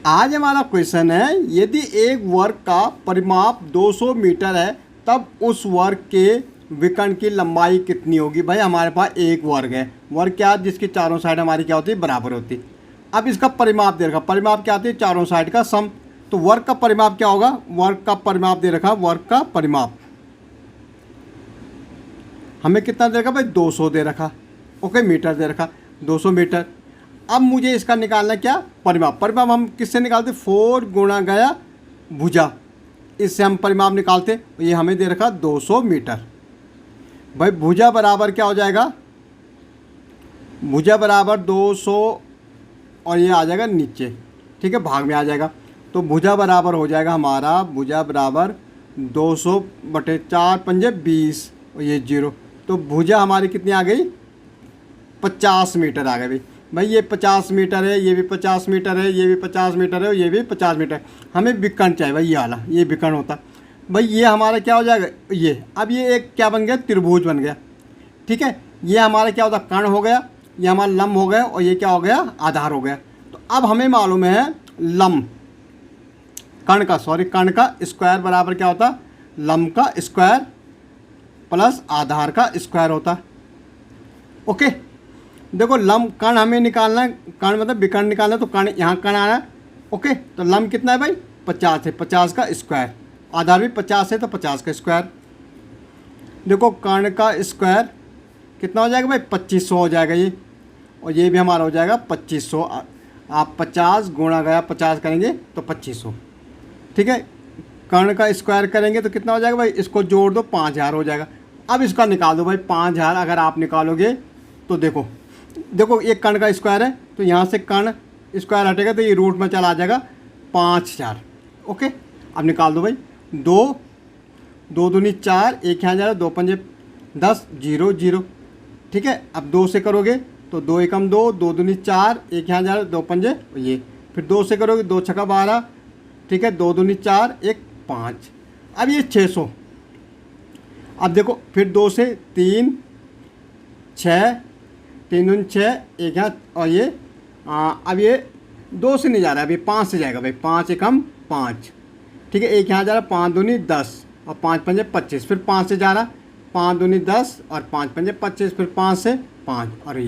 आज हमारा क्वेश्चन है, यदि एक वर्ग का परिमाप 200 मीटर है तब उस वर्ग के विकर्ण की लंबाई कितनी होगी। भाई हमारे पास एक वर्ग है, वर्ग क्या है जिसकी चारों साइड हमारी क्या होती है, बराबर होती। अब इसका परिमाप दे रखा, परिमाप क्या होती है, चारों साइड का सम। तो वर्ग का परिमाप क्या होगा, वर्ग का परिमाप दे रखा, वर्ग का परिमाप हमें कितना दे रखा भाई, 200 दे रखा। ओके, मीटर दे रखा 200 मीटर। अब मुझे इसका निकालना क्या, परिमाप। परिमाप हम किससे निकालते, 4 गुणा गया भुजा, इससे हम परिमाप निकालते। ये हमें दे रखा 200 मीटर। भाई भुजा बराबर क्या हो जाएगा, भुजा बराबर 200 और ये आ जाएगा नीचे, ठीक है, भाग में आ जाएगा। तो भुजा बराबर हो जाएगा हमारा, भुजा बराबर 200/4 पंजे 20 और ये 0। तो भुजा हमारी कितनी आ गई, 50 मीटर आ गई। भाई ये 50 मीटर है, ये भी 50 मीटर है, ये भी 50 मीटर है और ये भी 50 मीटर। हमें विकर्ण चाहिए भाई, ये वाला, ये विकर्ण होता। भाई ये हमारा क्या हो जाएगा, ये अब ये एक क्या बन गया, त्रिभुज बन गया, ठीक है। ये हमारा क्या होता, कर्ण हो गया, ये हमारा लंब हो गया और ये क्या हो गया, आधार हो गया। तो अब हमें मालूम है लंब, कर्ण का, सॉरी कर्ण का स्क्वायर बराबर क्या होता, लंब का स्क्वायर प्लस आधार का स्क्वायर होता। ओके, देखो लंब, कर्ण हमें निकालना है, कर्ण मतलब विकर्ण निकालना है, तो कर्ण यहाँ कर्ण आ रहा है। ओके, तो लंब कितना है भाई, 50 है, 50 का स्क्वायर, आधार भी 50 है तो 50 का स्क्वायर। देखो कर्ण का स्क्वायर कितना हो जाएगा भाई, 2500 हो जाएगा ये, और ये भी हमारा हो जाएगा 2500। आप 50 गुणा गया 50 करेंगे तो 2500, ठीक है। कर्ण का स्क्वायर करेंगे तो कितना हो जाएगा भाई, इसको जोड़ दो 5000 हो जाएगा। अब इसका निकाल दो भाई, 5000 अगर आप निकालोगे तो देखो एक कर्ण का स्क्वायर है, तो यहाँ से कर्ण स्क्वायर हटेगा तो ये रूट में चला जाएगा 5000। ओके, अब निकाल दो भाई, 2 2 दूनी 4, 1 यहाँ जा रहा, 2 पंजे 10, 0 0, ठीक है। अब 2 से करोगे तो 2 एकम 2, 2 दूनी 4, 1 यहाँ जा रहा, 2 पंजे ये, फिर 2 से करोगे 2 छक्का 12, ठीक है, 2 दूनी 4, 1 5। अब ये 600। अब देखो फिर 2 से 3 6, 3 दूनी 6, 1 यहाँ और ये अब ये 2 से नहीं जा रहा है, अभी 5 से जाएगा भाई, 5 एकम 5, ठीक है, 1 यहाँ जा रहा, 5 दूनी 10 और 5 पंजे 25, फिर 5 से जा रहा, 5 दूनी 10 और 5 पंजे 25, फिर 5 से 5 और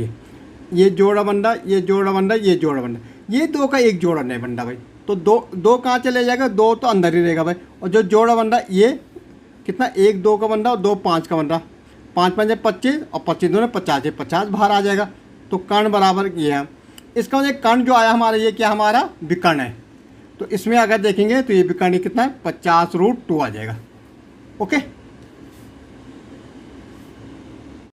ये जोड़ा बन रहा, ये जोड़ा बन रहा, ये जोड़ा बन रहा, ये 2 का एक जोड़ा नहीं बन रहा भाई। तो 2 कहाँ चले जाएगा, 2 तो अंदर ही रहेगा भाई। और जो जोड़ा बन रहा ये कितना, 1 2 का बन रहा और 2 5 का बन रहा, 5 पंजे 25 और 25 दोनों 50 है, 50 बाहर आ जाएगा। तो कर्ण बराबर ये है। इसका मतलब कर्ण जो आया हमारा, ये क्या हमारा विकर्ण है। तो इसमें अगर देखेंगे तो ये विकर्ण कितना है, 50√2 आ जाएगा। ओके।